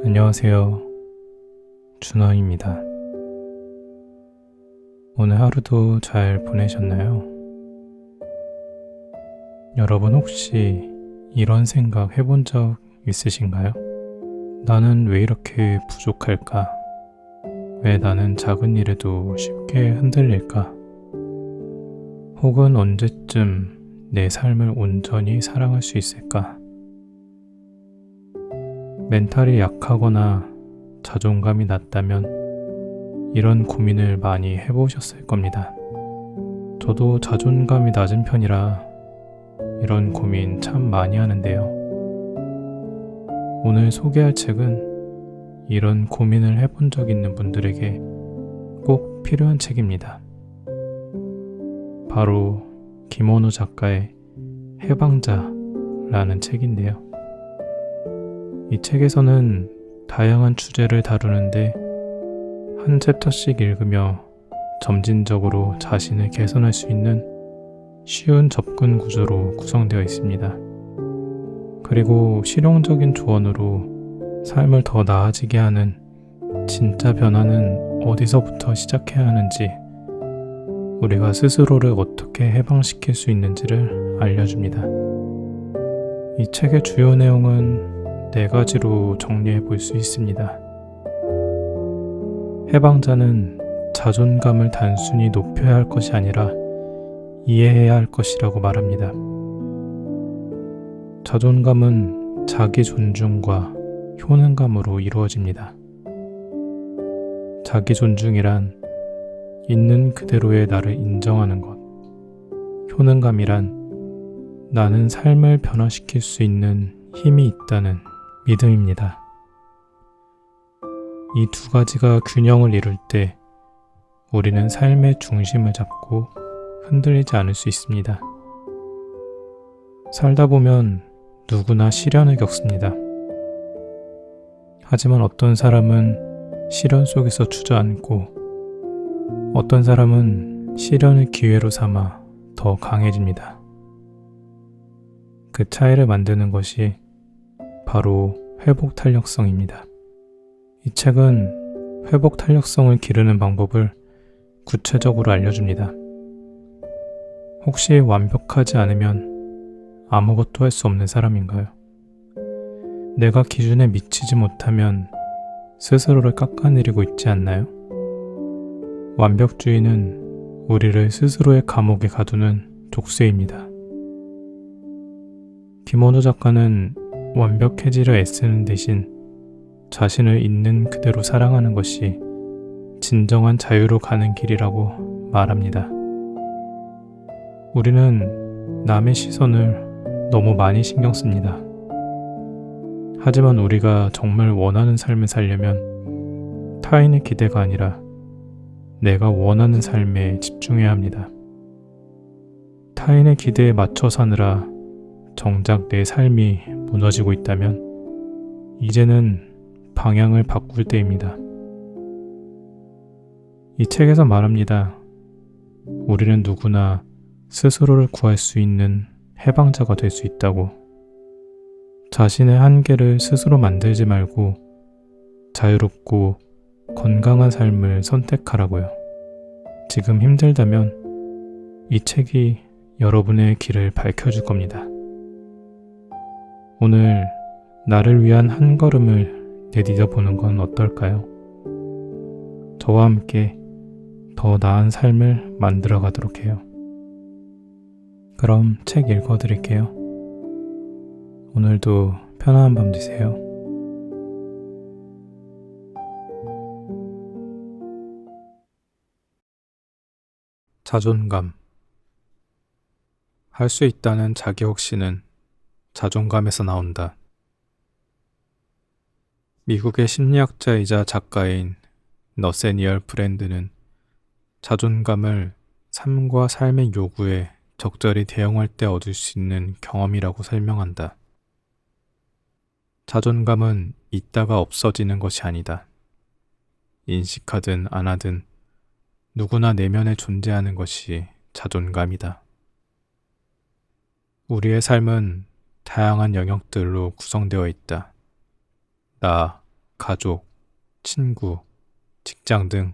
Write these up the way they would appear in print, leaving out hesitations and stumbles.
안녕하세요. 준호입니다. 오늘 하루도 잘 보내셨나요? 여러분 혹시 이런 생각 해본 적 있으신가요? 나는 왜 이렇게 부족할까? 왜 나는 작은 일에도 쉽게 흔들릴까? 혹은 언제쯤 내 삶을 온전히 사랑할 수 있을까? 멘탈이 약하거나 자존감이 낮다면 이런 고민을 많이 해보셨을 겁니다. 저도 자존감이 낮은 편이라 이런 고민 참 많이 하는데요. 오늘 소개할 책은 이런 고민을 해본 적 있는 분들에게 꼭 필요한 책입니다. 바로 김원우 작가의 해방자라는 책인데요. 이 책에서는 다양한 주제를 다루는데 한 챕터씩 읽으며 점진적으로 자신을 개선할 수 있는 쉬운 접근 구조로 구성되어 있습니다. 그리고 실용적인 조언으로 삶을 더 나아지게 하는 진짜 변화는 어디서부터 시작해야 하는지, 우리가 스스로를 어떻게 해방시킬 수 있는지를 알려줍니다. 이 책의 주요 내용은 4가지로 정리해 볼 수 있습니다. 해방자는 자존감을 단순히 높여야 할 것이 아니라 이해해야 할 것이라고 말합니다. 자존감은 자기 존중과 효능감으로 이루어집니다. 자기 존중이란 있는 그대로의 나를 인정하는 것, 효능감이란 나는 삶을 변화시킬 수 있는 힘이 있다는 믿음입니다. 이 2가지가 균형을 이룰 때 우리는 삶의 중심을 잡고 흔들리지 않을 수 있습니다. 살다 보면 누구나 시련을 겪습니다. 하지만 어떤 사람은 시련 속에서 주저앉고 어떤 사람은 시련을 기회로 삼아 더 강해집니다. 그 차이를 만드는 것이 바로 회복 탄력성입니다. 이 책은 회복 탄력성을 기르는 방법을 구체적으로 알려줍니다. 혹시 완벽하지 않으면 아무것도 할 수 없는 사람인가요? 내가 기준에 미치지 못하면 스스로를 깎아내리고 있지 않나요? 완벽주의는 우리를 스스로의 감옥에 가두는 족쇄입니다. 김원우 작가는 완벽해지려 애쓰는 대신 자신을 있는 그대로 사랑하는 것이 진정한 자유로 가는 길이라고 말합니다. 우리는 남의 시선을 너무 많이 신경 씁니다. 하지만 우리가 정말 원하는 삶을 살려면 타인의 기대가 아니라 내가 원하는 삶에 집중해야 합니다. 타인의 기대에 맞춰 사느라 정작 내 삶이 무너지고 있다면 이제는 방향을 바꿀 때입니다. 이 책에서 말합니다. 우리는 누구나 스스로를 구할 수 있는 해방자가 될 수 있다고. 자신의 한계를 스스로 만들지 말고 자유롭고 건강한 삶을 선택하라고요. 지금 힘들다면 이 책이 여러분의 길을 밝혀줄 겁니다. 오늘 나를 위한 한 걸음을 내디뎌 보는 건 어떨까요? 저와 함께 더 나은 삶을 만들어 가도록 해요. 그럼 책 읽어 드릴게요. 오늘도 편안한 밤 되세요. 자존감. 할 수 있다는 자기 확신은 자존감에서 나온다. 미국의 심리학자이자 작가인 너세니얼 브랜드는 자존감을 삶과 삶의 요구에 적절히 대응할 때 얻을 수 있는 경험이라고 설명한다. 자존감은 있다가 없어지는 것이 아니다. 인식하든 안 하든 누구나 내면에 존재하는 것이 자존감이다. 우리의 삶은 다양한 영역들로 구성되어 있다. 나, 가족, 친구, 직장 등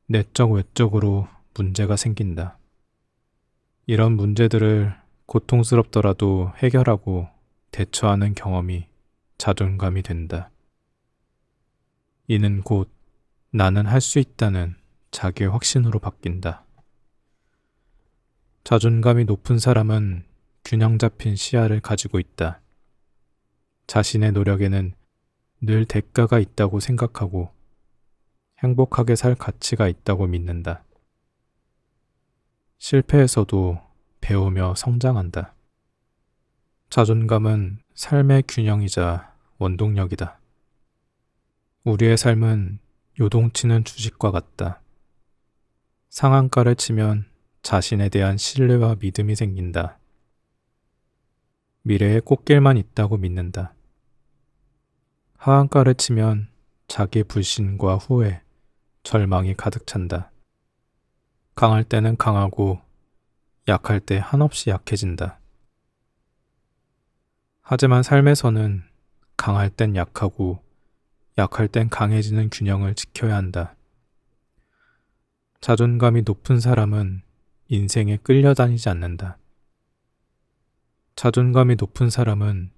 내적 외적으로 문제가 생긴다. 이런 문제들을 고통스럽더라도 해결하고 대처하는 경험이 자존감이 된다. 이는 곧 나는 할 수 있다는 자기의 확신으로 바뀐다. 자존감이 높은 사람은 균형 잡힌 시야를 가지고 있다. 자신의 노력에는 늘 대가가 있다고 생각하고 행복하게 살 가치가 있다고 믿는다. 실패에서도 배우며 성장한다. 자존감은 삶의 균형이자 원동력이다. 우리의 삶은 요동치는 주식과 같다. 상한가를 치면 자신에 대한 신뢰와 믿음이 생긴다. 미래에 꽃길만 있다고 믿는다. 하한가를 치면 자기 불신과 후회, 절망이 가득 찬다. 강할 때는 강하고 약할 때 한없이 약해진다. 하지만 삶에서는 강할 땐 약하고 약할 땐 강해지는 균형을 지켜야 한다. 자존감이 높은 사람은 인생에 끌려다니지 않는다. 자존감이 높은 사람은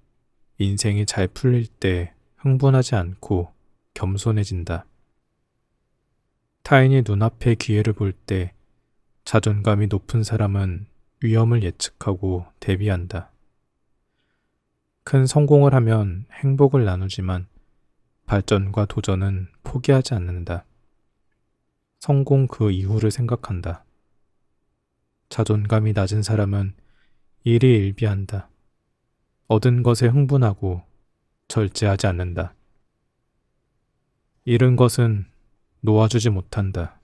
인생이 잘 풀릴 때 흥분하지 않고 겸손해진다. 타인이 눈앞의 기회를 볼 때 자존감이 높은 사람은 위험을 예측하고 대비한다. 큰 성공을 하면 행복을 나누지만 발전과 도전은 포기하지 않는다. 성공 그 이후를 생각한다. 자존감이 낮은 사람은 일희일비한다. 얻은 것에 흥분하고 절제하지 않는다. 잃은 것은 놓아주지 못한다.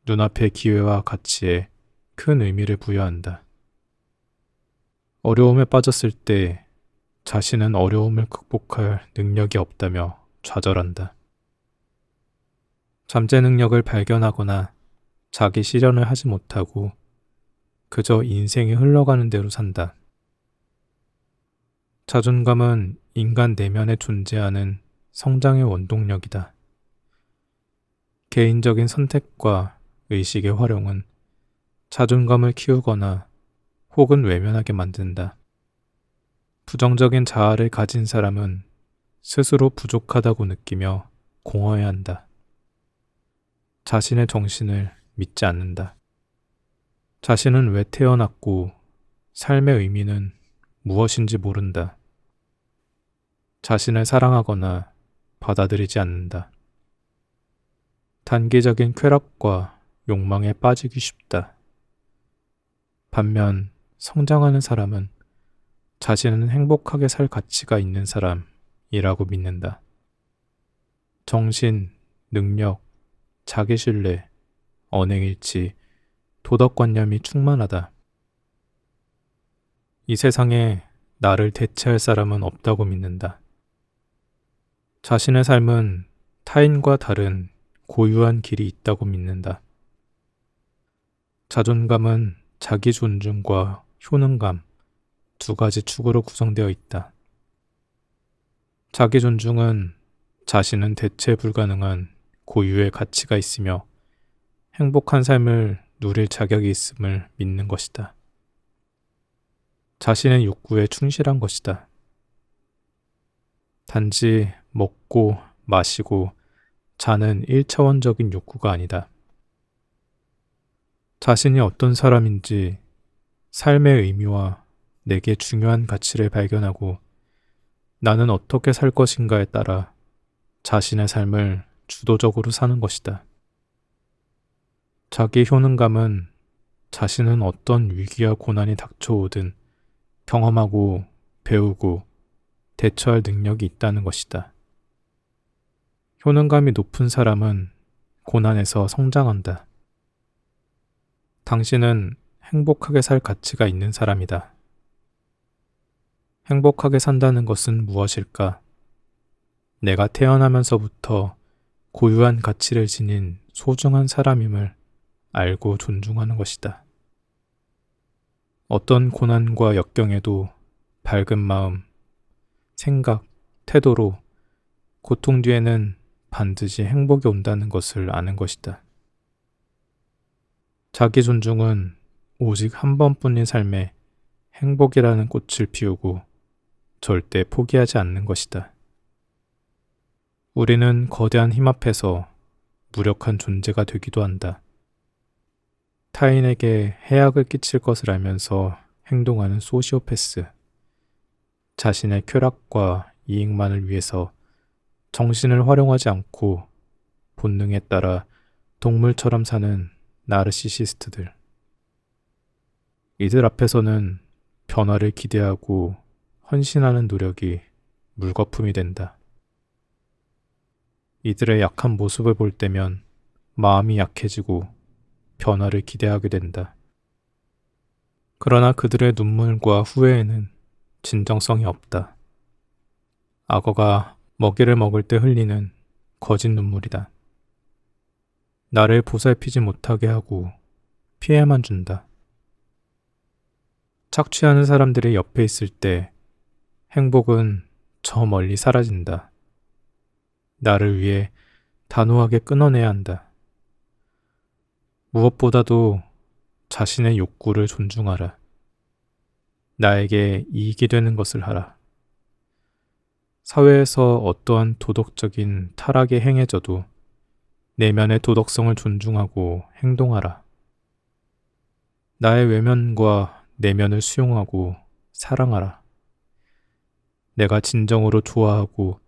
눈앞의 기회와 가치에 큰 의미를 부여한다. 어려움에 빠졌을 때 자신은 어려움을 극복할 능력이 없다며 좌절한다. 잠재 능력을 발견하거나 자기 실현을 하지 못하고 그저 인생이 흘러가는 대로 산다. 자존감은 인간 내면에 존재하는 성장의 원동력이다. 개인적인 선택과 의식의 활용은 자존감을 키우거나 혹은 외면하게 만든다. 부정적인 자아를 가진 사람은 스스로 부족하다고 느끼며 공허해야 한다. 자신의 정신을 믿지 않는다. 자신은 왜 태어났고 삶의 의미는 무엇인지 모른다. 자신을 사랑하거나 받아들이지 않는다. 단기적인 쾌락과 욕망에 빠지기 쉽다. 반면 성장하는 사람은 자신은 행복하게 살 가치가 있는 사람이라고 믿는다. 정신, 능력, 자기신뢰, 언행일치, 도덕관념이 충만하다. 이 세상에 나를 대체할 사람은 없다고 믿는다. 자신의 삶은 타인과 다른 고유한 길이 있다고 믿는다. 자존감은 자기 존중과 효능감 두 가지 축으로 구성되어 있다. 자기 존중은 자신은 대체 불가능한 고유의 가치가 있으며 행복한 삶을 누릴 자격이 있음을 믿는 것이다. 자신의 욕구에 충실한 것이다. 단지 먹고 마시고 자는 1차원적인 욕구가 아니다. 자신이 어떤 사람인지 삶의 의미와 내게 중요한 가치를 발견하고 나는 어떻게 살 것인가에 따라 자신의 삶을 주도적으로 사는 것이다. 자기 효능감은 자신은 어떤 위기와 고난이 닥쳐오든 경험하고 배우고 대처할 능력이 있다는 것이다. 효능감이 높은 사람은 고난에서 성장한다. 당신은 행복하게 살 가치가 있는 사람이다. 행복하게 산다는 것은 무엇일까? 내가 태어나면서부터 고유한 가치를 지닌 소중한 사람임을 알고 존중하는 것이다. 어떤 고난과 역경에도 밝은 마음, 생각, 태도로 고통 뒤에는 반드시 행복이 온다는 것을 아는 것이다. 자기 존중은 오직 한 번뿐인 삶에 행복이라는 꽃을 피우고 절대 포기하지 않는 것이다. 우리는 거대한 힘 앞에서 무력한 존재가 되기도 한다. 타인에게 해악을 끼칠 것을 알면서 행동하는 소시오패스. 자신의 쾌락과 이익만을 위해서 정신을 활용하지 않고 본능에 따라 동물처럼 사는 나르시시스트들. 이들 앞에서는 변화를 기대하고 헌신하는 노력이 물거품이 된다. 이들의 약한 모습을 볼 때면 마음이 약해지고 변화를 기대하게 된다. 그러나 그들의 눈물과 후회에는 진정성이 없다. 악어가 먹이를 먹을 때 흘리는 거짓 눈물이다. 나를 보살피지 못하게 하고 피해만 준다. 착취하는 사람들이 옆에 있을 때 행복은 저 멀리 사라진다. 나를 위해 단호하게 끊어내야 한다. 무엇보다도 자신의 욕구를 존중하라. 나에게 이익이 되는 것을 하라. 사회에서 어떠한 도덕적인 타락이 행해져도 내면의 도덕성을 존중하고 행동하라. 나의 외면과 내면을 수용하고 사랑하라. 내가 진정으로 좋아하고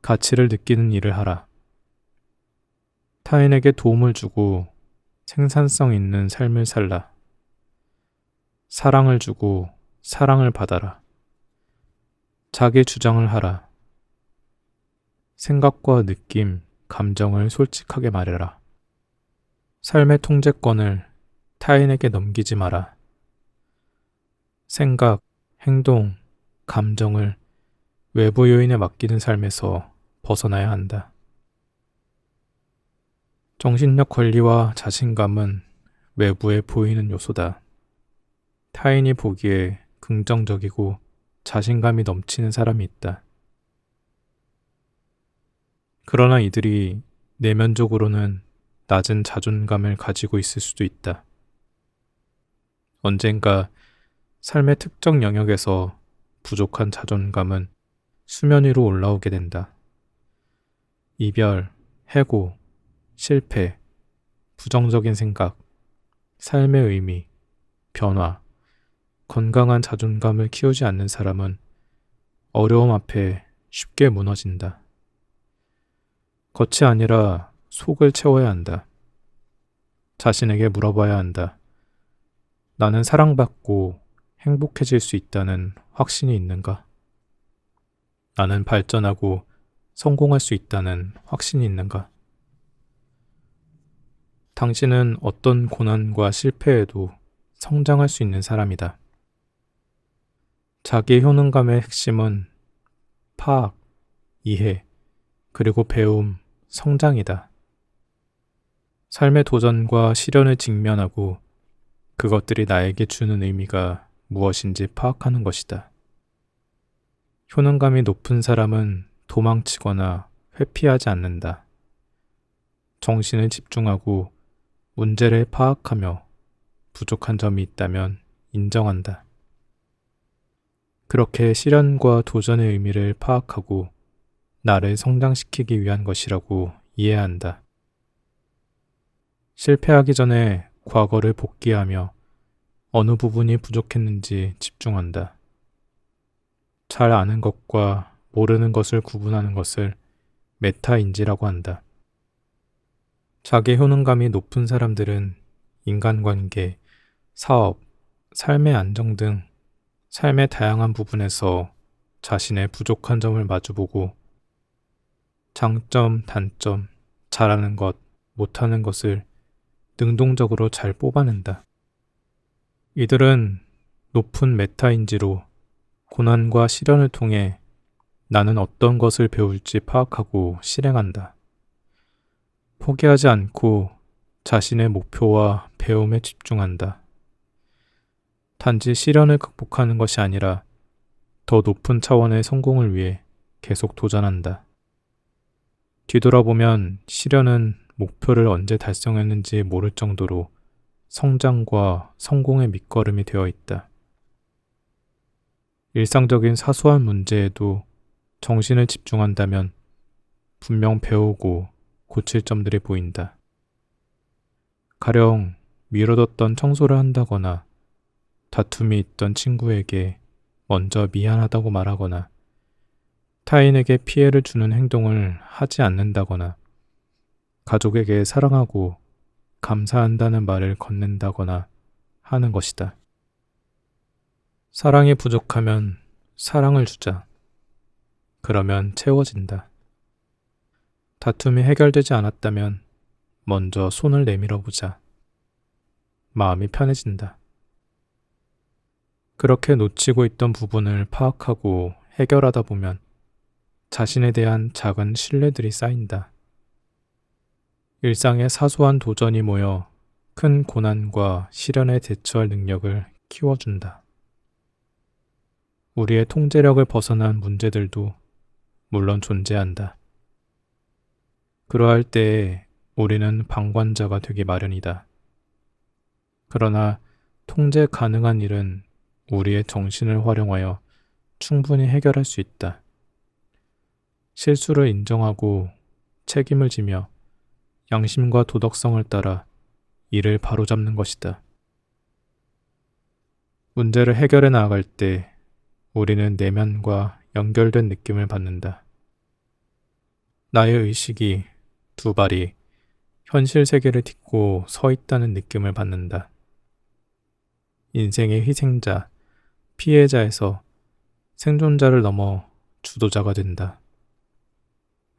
가치를 느끼는 일을 하라. 타인에게 도움을 주고 생산성 있는 삶을 살라. 사랑을 주고 사랑을 받아라. 자기 주장을 하라. 생각과 느낌, 감정을 솔직하게 말해라. 삶의 통제권을 타인에게 넘기지 마라. 생각, 행동, 감정을 외부 요인에 맡기는 삶에서 벗어나야 한다. 정신력 권리와 자신감은 외부에 보이는 요소다. 타인이 보기에 긍정적이고 자신감이 넘치는 사람이 있다. 그러나 이들이 내면적으로는 낮은 자존감을 가지고 있을 수도 있다. 언젠가 삶의 특정 영역에서 부족한 자존감은 수면 위로 올라오게 된다. 이별, 해고, 실패, 부정적인 생각, 삶의 의미, 변화, 건강한 자존감을 키우지 않는 사람은 어려움 앞에 쉽게 무너진다. 겉이 아니라 속을 채워야 한다. 자신에게 물어봐야 한다. 나는 사랑받고 행복해질 수 있다는 확신이 있는가? 나는 발전하고 성공할 수 있다는 확신이 있는가? 당신은 어떤 고난과 실패에도 성장할 수 있는 사람이다. 자기 효능감의 핵심은 파악, 이해, 그리고 배움, 성장이다. 삶의 도전과 시련을 직면하고 그것들이 나에게 주는 의미가 무엇인지 파악하는 것이다. 효능감이 높은 사람은 도망치거나 회피하지 않는다. 정신을 집중하고 문제를 파악하며 부족한 점이 있다면 인정한다. 그렇게 시련과 도전의 의미를 파악하고 나를 성장시키기 위한 것이라고 이해한다. 실패하기 전에 과거를 복귀하며 어느 부분이 부족했는지 집중한다. 잘 아는 것과 모르는 것을 구분하는 것을 메타인지라고 한다. 자기 효능감이 높은 사람들은 인간관계, 사업, 삶의 안정 등 삶의 다양한 부분에서 자신의 부족한 점을 마주보고 장점, 단점, 잘하는 것, 못하는 것을 능동적으로 잘 뽑아낸다. 이들은 높은 메타인지로 고난과 시련을 통해 나는 어떤 것을 배울지 파악하고 실행한다. 포기하지 않고 자신의 목표와 배움에 집중한다. 단지 시련을 극복하는 것이 아니라 더 높은 차원의 성공을 위해 계속 도전한다. 뒤돌아보면 시련은 목표를 언제 달성했는지 모를 정도로 성장과 성공의 밑거름이 되어 있다. 일상적인 사소한 문제에도 정신을 집중한다면 분명 배우고 고칠 점들이 보인다. 가령 미뤄뒀던 청소를 한다거나 다툼이 있던 친구에게 먼저 미안하다고 말하거나 타인에게 피해를 주는 행동을 하지 않는다거나 가족에게 사랑하고 감사한다는 말을 건넨다거나 하는 것이다. 사랑이 부족하면 사랑을 주자. 그러면 채워진다. 다툼이 해결되지 않았다면 먼저 손을 내밀어 보자. 마음이 편해진다. 그렇게 놓치고 있던 부분을 파악하고 해결하다 보면 자신에 대한 작은 신뢰들이 쌓인다. 일상의 사소한 도전이 모여 큰 고난과 시련에 대처할 능력을 키워준다. 우리의 통제력을 벗어난 문제들도 물론 존재한다. 그러할 때에 우리는 방관자가 되기 마련이다. 그러나 통제 가능한 일은 우리의 정신을 활용하여 충분히 해결할 수 있다. 실수를 인정하고 책임을 지며 양심과 도덕성을 따라 이를 바로잡는 것이다. 문제를 해결해 나아갈 때 우리는 내면과 연결된 느낌을 받는다. 나의 의식이 두 발이 현실 세계를 딛고 서 있다는 느낌을 받는다. 인생의 희생자, 피해자에서 생존자를 넘어 주도자가 된다.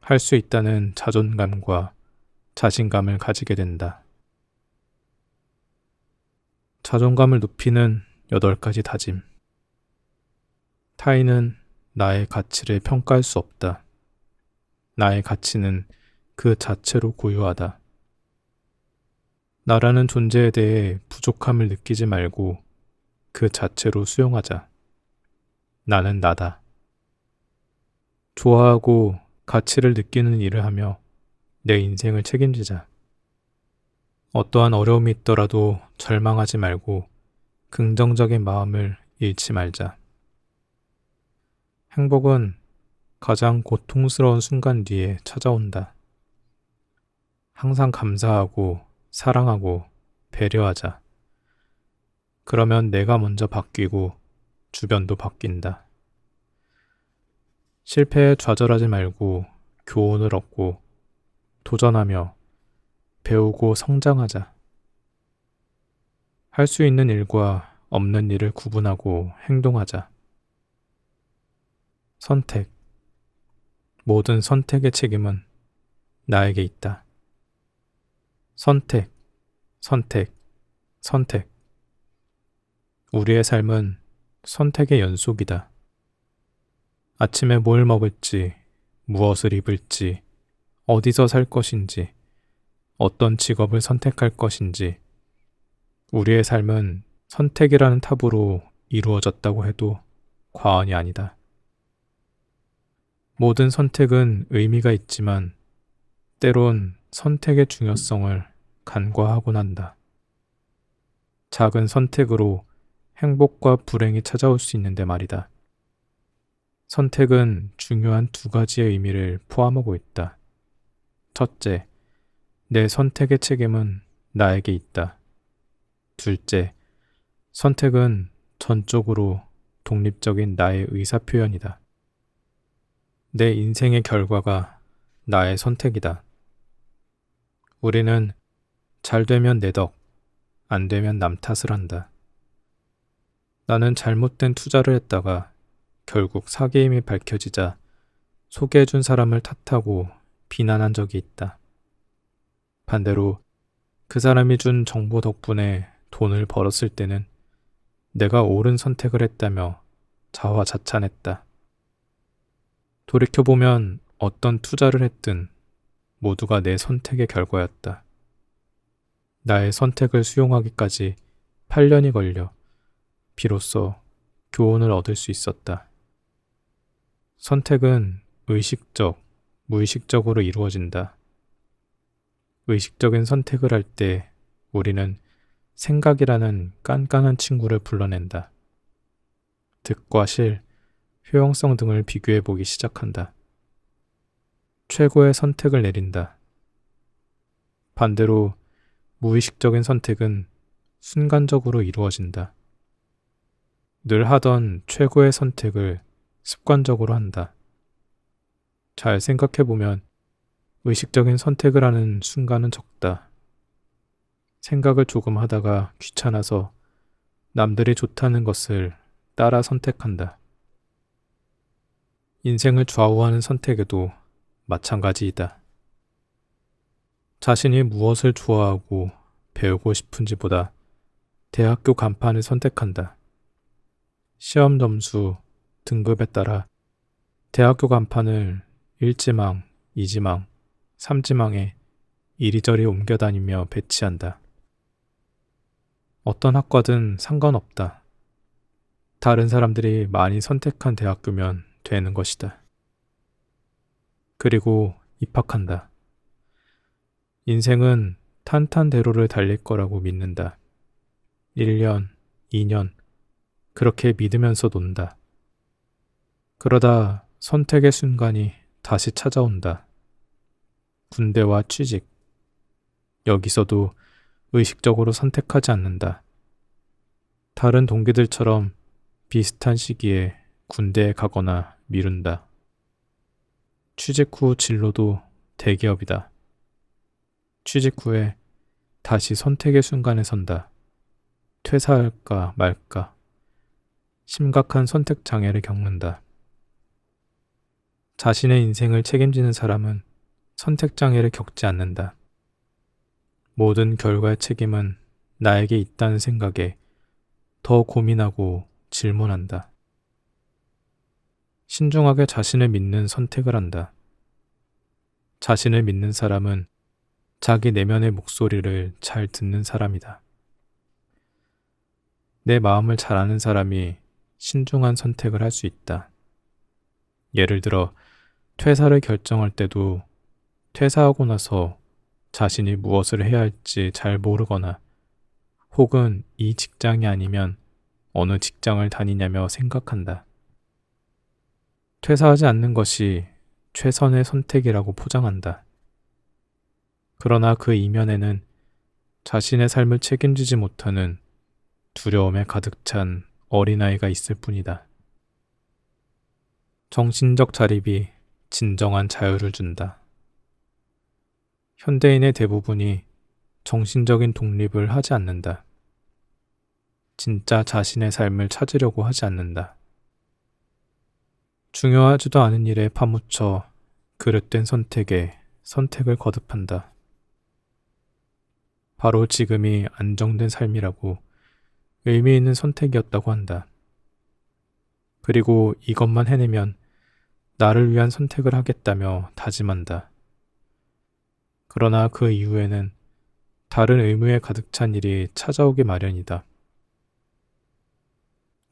할 수 있다는 자존감과 자신감을 가지게 된다. 자존감을 높이는 8가지 다짐. 타인은 나의 가치를 평가할 수 없다. 나의 가치는 그 자체로 고유하다. 나라는 존재에 대해 부족함을 느끼지 말고 그 자체로 수용하자. 나는 나다. 좋아하고 가치를 느끼는 일을 하며 내 인생을 책임지자. 어떠한 어려움이 있더라도 절망하지 말고 긍정적인 마음을 잃지 말자. 행복은 가장 고통스러운 순간 뒤에 찾아온다. 항상 감사하고 사랑하고 배려하자. 그러면 내가 먼저 바뀌고 주변도 바뀐다. 실패에 좌절하지 말고 교훈을 얻고 도전하며 배우고 성장하자. 할 수 있는 일과 없는 일을 구분하고 행동하자. 선택. 모든 선택의 책임은 나에게 있다. 선택, 선택, 선택. 우리의 삶은 선택의 연속이다. 아침에 뭘 먹을지, 무엇을 입을지, 어디서 살 것인지, 어떤 직업을 선택할 것인지, 우리의 삶은 선택이라는 탑으로 이루어졌다고 해도 과언이 아니다. 모든 선택은 의미가 있지만 때론 선택의 중요성을 간과하곤 한다. 작은 선택으로 행복과 불행이 찾아올 수 있는데 말이다. 선택은 중요한 2가지의 의미를 포함하고 있다. 첫째, 내 선택의 책임은 나에게 있다. 둘째, 선택은 전적으로 독립적인 나의 의사표현이다. 내 인생의 결과가 나의 선택이다. 우리는 잘 되면 내 덕, 안 되면 남 탓을 한다. 나는 잘못된 투자를 했다가 결국 사기임이 밝혀지자 소개해준 사람을 탓하고 비난한 적이 있다. 반대로 그 사람이 준 정보 덕분에 돈을 벌었을 때는 내가 옳은 선택을 했다며 자화자찬했다. 돌이켜보면 어떤 투자를 했든 모두가 내 선택의 결과였다. 나의 선택을 수용하기까지 8년이 걸려 비로소 교훈을 얻을 수 있었다. 선택은 의식적, 무의식적으로 이루어진다. 의식적인 선택을 할 때 우리는 생각이라는 깐깐한 친구를 불러낸다. 득과 실, 효용성 등을 비교해 보기 시작한다. 최고의 선택을 내린다. 반대로 무의식적인 선택은 순간적으로 이루어진다. 늘 하던 최고의 선택을 습관적으로 한다. 잘 생각해보면 의식적인 선택을 하는 순간은 적다. 생각을 조금 하다가 귀찮아서 남들이 좋다는 것을 따라 선택한다. 인생을 좌우하는 선택에도 마찬가지이다. 자신이 무엇을 좋아하고 배우고 싶은지보다 대학교 간판을 선택한다. 시험 점수, 등급에 따라 대학교 간판을 1지망, 2지망, 3지망에 이리저리 옮겨 다니며 배치한다. 어떤 학과든 상관없다. 다른 사람들이 많이 선택한 대학교면 되는 것이다. 그리고 입학한다. 인생은 탄탄대로를 달릴 거라고 믿는다. 1년, 2년, 그렇게 믿으면서 논다. 그러다 선택의 순간이 다시 찾아온다. 군대와 취직. 여기서도 의식적으로 선택하지 않는다. 다른 동기들처럼 비슷한 시기에 군대에 가거나 미룬다. 취직 후 진로도 대기업이다. 취직 후에 다시 선택의 순간에 선다. 퇴사할까 말까. 심각한 선택 장애를 겪는다. 자신의 인생을 책임지는 사람은 선택 장애를 겪지 않는다. 모든 결과의 책임은 나에게 있다는 생각에 더 고민하고 질문한다. 신중하게 자신을 믿는 선택을 한다. 자신을 믿는 사람은 자기 내면의 목소리를 잘 듣는 사람이다. 내 마음을 잘 아는 사람이 신중한 선택을 할 수 있다. 예를 들어 퇴사를 결정할 때도 퇴사하고 나서 자신이 무엇을 해야 할지 잘 모르거나 혹은 이 직장이 아니면 어느 직장을 다니냐며 생각한다. 퇴사하지 않는 것이 최선의 선택이라고 포장한다. 그러나 그 이면에는 자신의 삶을 책임지지 못하는 두려움에 가득 찬 어린아이가 있을 뿐이다. 정신적 자립이 진정한 자유를 준다. 현대인의 대부분이 정신적인 독립을 하지 않는다. 진짜 자신의 삶을 찾으려고 하지 않는다. 중요하지도 않은 일에 파묻혀 그릇된 선택에 선택을 거듭한다. 바로 지금이 안정된 삶이라고 의미 있는 선택이었다고 한다. 그리고 이것만 해내면 나를 위한 선택을 하겠다며 다짐한다. 그러나 그 이후에는 다른 의무에 가득 찬 일이 찾아오기 마련이다.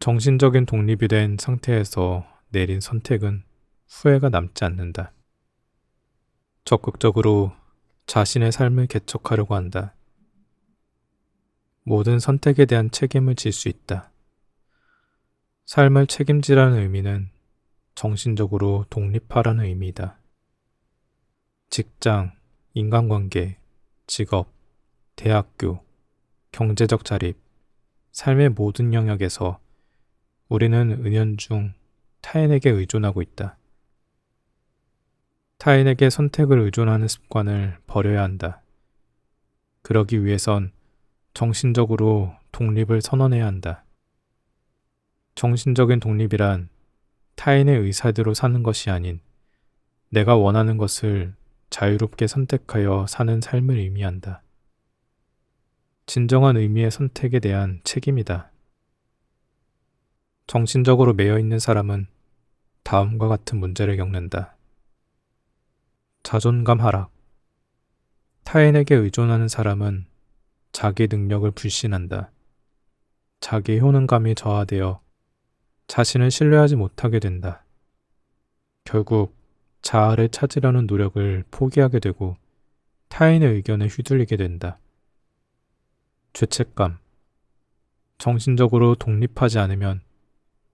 정신적인 독립이 된 상태에서 내린 선택은 후회가 남지 않는다. 적극적으로 자신의 삶을 개척하려고 한다. 모든 선택에 대한 책임을 질 수 있다. 삶을 책임지라는 의미는 정신적으로 독립하라는 의미이다. 직장, 인간관계, 직업, 대학교, 경제적 자립, 삶의 모든 영역에서 우리는 은연중 타인에게 의존하고 있다. 타인에게 선택을 의존하는 습관을 버려야 한다. 그러기 위해선 정신적으로 독립을 선언해야 한다. 정신적인 독립이란 타인의 의사대로 사는 것이 아닌 내가 원하는 것을 자유롭게 선택하여 사는 삶을 의미한다. 진정한 의미의 선택에 대한 책임이다. 정신적으로 매여 있는 사람은 다음과 같은 문제를 겪는다. 자존감 하락. 타인에게 의존하는 사람은 자기 능력을 불신한다. 자기 효능감이 저하되어 자신을 신뢰하지 못하게 된다. 결국 자아를 찾으려는 노력을 포기하게 되고 타인의 의견에 휘둘리게 된다. 죄책감. 정신적으로 독립하지 않으면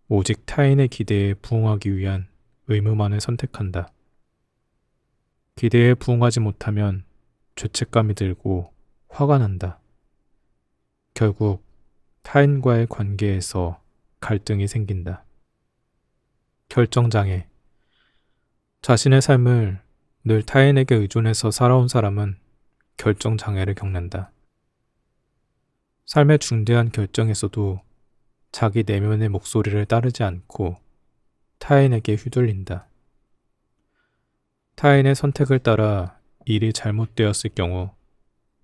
오직 타인의 기대에 부응하기 위한 의무만을 선택한다. 기대에 부응하지 못하면 죄책감이 들고 화가 난다. 결국 타인과의 관계에서 갈등이 생긴다. 결정장애. 자신의 삶을 늘 타인에게 의존해서 살아온 사람은 결정장애를 겪는다. 삶의 중대한 결정에서도 자기 내면의 목소리를 따르지 않고 타인에게 휘둘린다. 타인의 선택을 따라 일이 잘못되었을 경우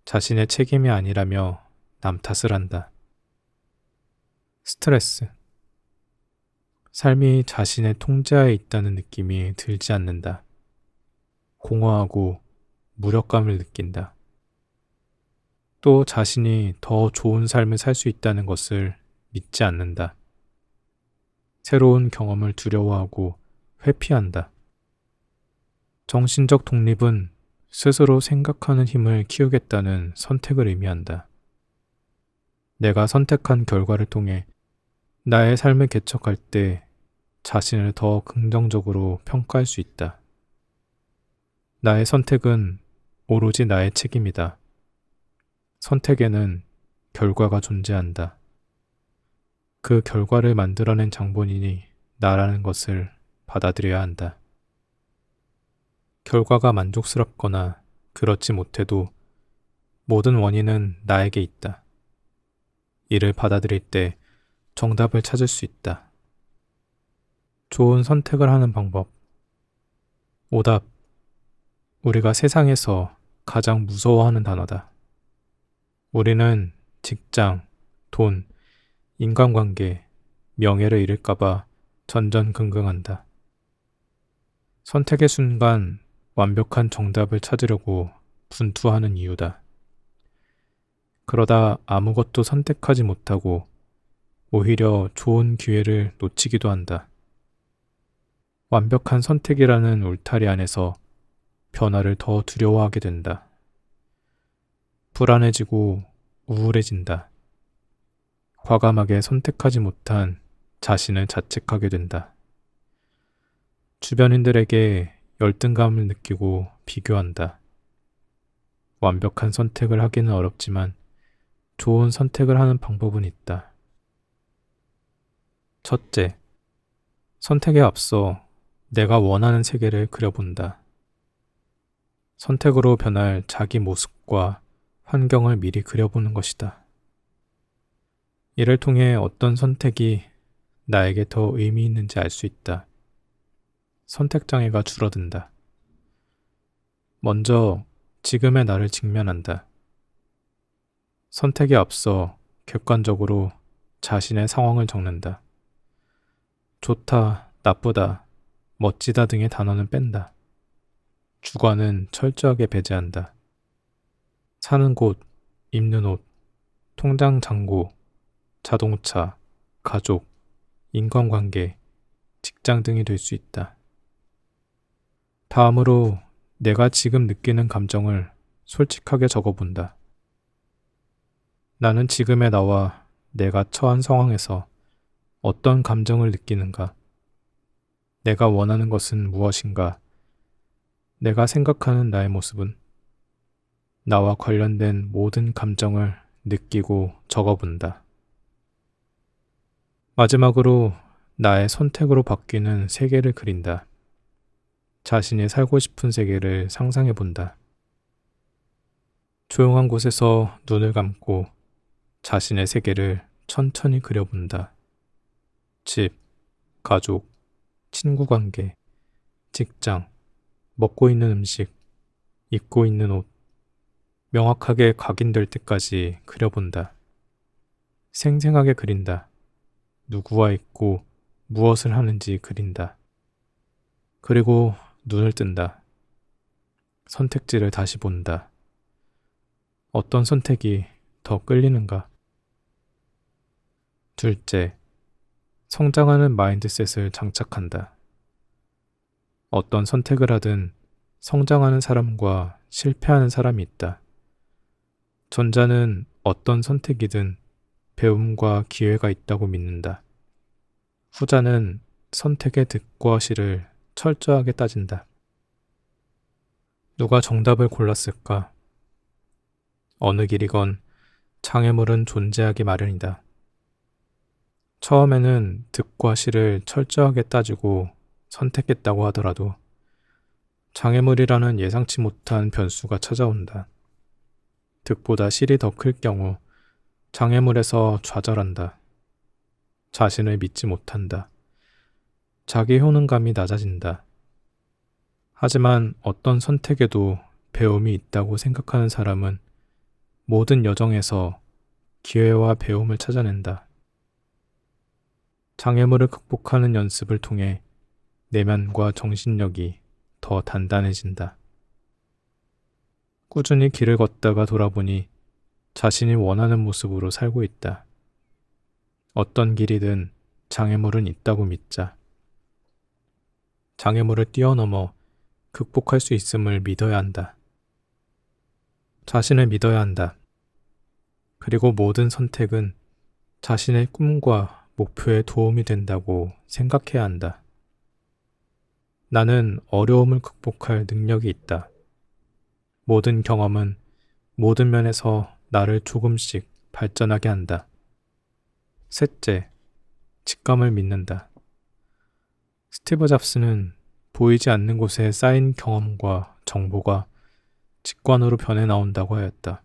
자신의 책임이 아니라며 남 탓을 한다. 스트레스. 삶이 자신의 통제하에 있다는 느낌이 들지 않는다. 공허하고 무력감을 느낀다. 또 자신이 더 좋은 삶을 살 수 있다는 것을 믿지 않는다. 새로운 경험을 두려워하고 회피한다. 정신적 독립은 스스로 생각하는 힘을 키우겠다는 선택을 의미한다. 내가 선택한 결과를 통해 나의 삶을 개척할 때 자신을 더 긍정적으로 평가할 수 있다. 나의 선택은 오로지 나의 책임이다. 선택에는 결과가 존재한다. 그 결과를 만들어낸 장본인이 나라는 것을 받아들여야 한다. 결과가 만족스럽거나 그렇지 못해도 모든 원인은 나에게 있다. 이를 받아들일 때 정답을 찾을 수 있다. 좋은 선택을 하는 방법. 오답. 우리가 세상에서 가장 무서워하는 단어다. 우리는 직장, 돈, 인간관계, 명예를 잃을까봐 전전긍긍한다. 선택의 순간 완벽한 정답을 찾으려고 분투하는 이유다. 그러다 아무것도 선택하지 못하고 오히려 좋은 기회를 놓치기도 한다. 완벽한 선택이라는 울타리 안에서 변화를 더 두려워하게 된다. 불안해지고 우울해진다. 과감하게 선택하지 못한 자신을 자책하게 된다. 주변인들에게 열등감을 느끼고 비교한다. 완벽한 선택을 하기는 어렵지만 좋은 선택을 하는 방법은 있다. 첫째, 선택에 앞서 내가 원하는 세계를 그려본다. 선택으로 변할 자기 모습과 환경을 미리 그려보는 것이다. 이를 통해 어떤 선택이 나에게 더 의미 있는지 알 수 있다. 선택장애가 줄어든다. 먼저 지금의 나를 직면한다. 선택에 앞서 객관적으로 자신의 상황을 적는다. 좋다, 나쁘다, 멋지다 등의 단어는 뺀다. 주관은 철저하게 배제한다. 사는 곳, 입는 옷, 통장 잔고, 자동차, 가족, 인간관계, 직장 등이 될 수 있다. 다음으로 내가 지금 느끼는 감정을 솔직하게 적어본다. 나는 지금의 나와 내가 처한 상황에서 어떤 감정을 느끼는가? 내가 원하는 것은 무엇인가? 내가 생각하는 나의 모습은? 나와 관련된 모든 감정을 느끼고 적어본다. 마지막으로 나의 선택으로 바뀌는 세계를 그린다. 자신이 살고 싶은 세계를 상상해 본다. 조용한 곳에서 눈을 감고 자신의 세계를 천천히 그려본다. 집, 가족, 친구 관계, 직장, 먹고 있는 음식, 입고 있는 옷, 명확하게 각인될 때까지 그려본다. 생생하게 그린다. 누구와 있고 무엇을 하는지 그린다. 그리고 눈을 뜬다. 선택지를 다시 본다. 어떤 선택이 더 끌리는가? 둘째, 성장하는 마인드셋을 장착한다. 어떤 선택을 하든 성장하는 사람과 실패하는 사람이 있다. 전자는 어떤 선택이든 배움과 기회가 있다고 믿는다. 후자는 선택의 득과 실을 철저하게 따진다. 누가 정답을 골랐을까? 어느 길이건 장애물은 존재하기 마련이다. 처음에는 득과 실을 철저하게 따지고 선택했다고 하더라도 장애물이라는 예상치 못한 변수가 찾아온다. 득보다 실이 더 클 경우 장애물에서 좌절한다. 자신을 믿지 못한다. 자기 효능감이 낮아진다. 하지만 어떤 선택에도 배움이 있다고 생각하는 사람은 모든 여정에서 기회와 배움을 찾아낸다. 장애물을 극복하는 연습을 통해 내면과 정신력이 더 단단해진다. 꾸준히 길을 걷다가 돌아보니 자신이 원하는 모습으로 살고 있다. 어떤 길이든 장애물은 있다고 믿자. 장애물을 뛰어넘어 극복할 수 있음을 믿어야 한다. 자신을 믿어야 한다. 그리고 모든 선택은 자신의 꿈과 목표에 도움이 된다고 생각해야 한다. 나는 어려움을 극복할 능력이 있다. 모든 경험은 모든 면에서 나를 조금씩 발전하게 한다. 셋째, 직감을 믿는다. 스티브 잡스는 보이지 않는 곳에 쌓인 경험과 정보가 직관으로 변해 나온다고 하였다.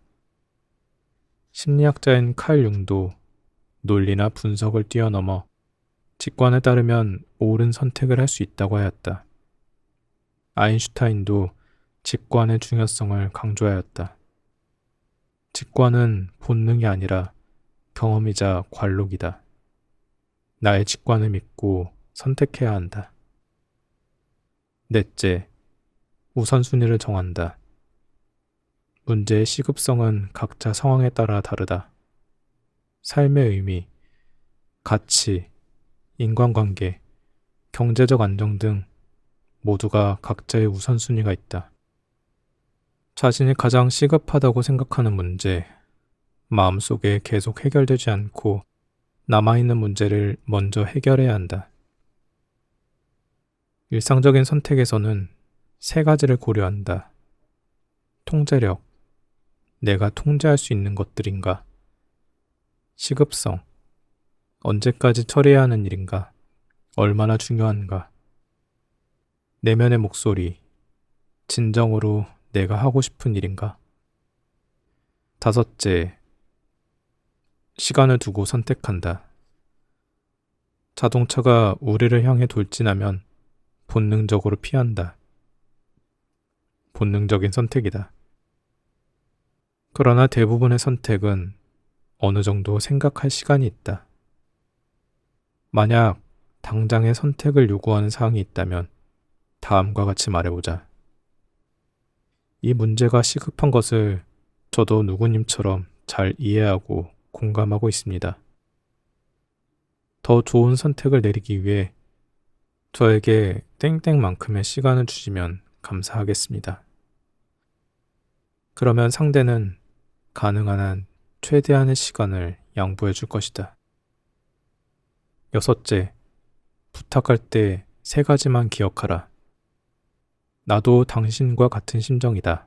심리학자인 칼 융도 논리나 분석을 뛰어넘어 직관에 따르면 옳은 선택을 할 수 있다고 하였다. 아인슈타인도 직관의 중요성을 강조하였다. 직관은 본능이 아니라 경험이자 관록이다. 나의 직관을 믿고 선택해야 한다. 넷째, 우선순위를 정한다. 문제의 시급성은 각자 상황에 따라 다르다. 삶의 의미, 가치, 인간관계, 경제적 안정 등 모두가 각자의 우선순위가 있다. 자신이 가장 시급하다고 생각하는 문제, 마음속에 계속 해결되지 않고 남아있는 문제를 먼저 해결해야 한다. 일상적인 선택에서는 세 가지를 고려한다. 통제력, 내가 통제할 수 있는 것들인가? 시급성, 언제까지 처리해야 하는 일인가? 얼마나 중요한가? 내면의 목소리, 진정으로 내가 하고 싶은 일인가? 다섯째, 시간을 두고 선택한다. 자동차가 우리를 향해 돌진하면 본능적으로 피한다. 본능적인 선택이다. 그러나 대부분의 선택은 어느 정도 생각할 시간이 있다. 만약 당장의 선택을 요구하는 사항이 있다면 다음과 같이 말해보자. 이 문제가 시급한 것을 저도 누구님처럼 잘 이해하고 공감하고 있습니다. 더 좋은 선택을 내리기 위해 저에게 땡땡만큼의 시간을 주시면 감사하겠습니다. 그러면 상대는 가능한 한 최대한의 시간을 양보해 줄 것이다. 여섯째, 부탁할 때 세 가지만 기억하라. 나도 당신과 같은 심정이다.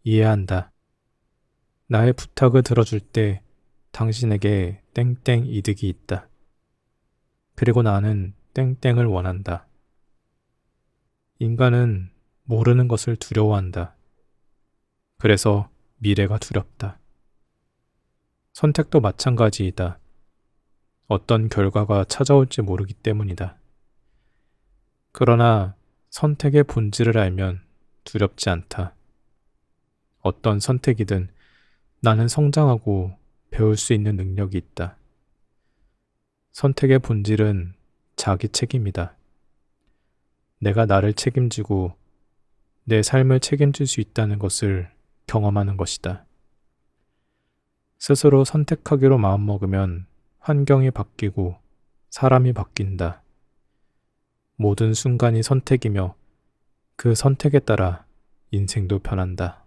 이해한다. 나의 부탁을 들어줄 때 당신에게 땡땡 이득이 있다. 그리고 나는 땡땡을 원한다. 인간은 모르는 것을 두려워한다. 그래서 미래가 두렵다. 선택도 마찬가지이다. 어떤 결과가 찾아올지 모르기 때문이다. 그러나 선택의 본질을 알면 두렵지 않다. 어떤 선택이든 나는 성장하고 배울 수 있는 능력이 있다. 선택의 본질은 자기 책임이다. 내가 나를 책임지고 내 삶을 책임질 수 있다는 것을 경험하는 것이다. 스스로 선택하기로 마음먹으면 환경이 바뀌고 사람이 바뀐다. 모든 순간이 선택이며 그 선택에 따라 인생도 변한다.